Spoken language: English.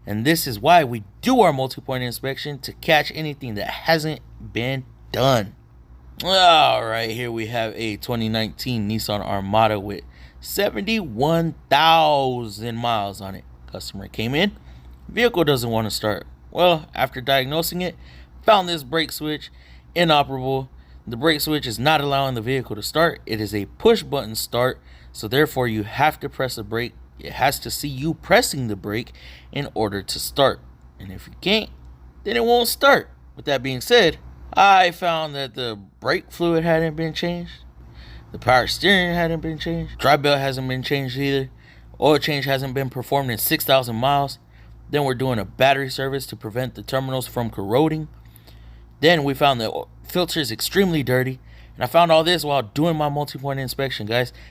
And this is why we do our multi-point inspection, to catch anything that hasn't been done. All right, here we have a 2019 Nissan Armada with 71,000 miles on it. Customer came in, vehicle doesn't want to start. Well, after diagnosing it, found this brake switch inoperable. The brake switch is not allowing the vehicle to start. It is a push button start, so therefore you have to press the brake. It has to see you pressing the brake in order to start. And if you can't, then it won't start. With that being said, I found that the brake fluid hadn't been changed. The power steering hadn't been changed. Dry belt hasn't been changed either. Oil change hasn't been performed in 6,000 miles. Then we're doing a battery service to prevent the terminals from corroding. Then we found the filter is extremely dirty. And I found all this while doing my multi-point inspection, guys.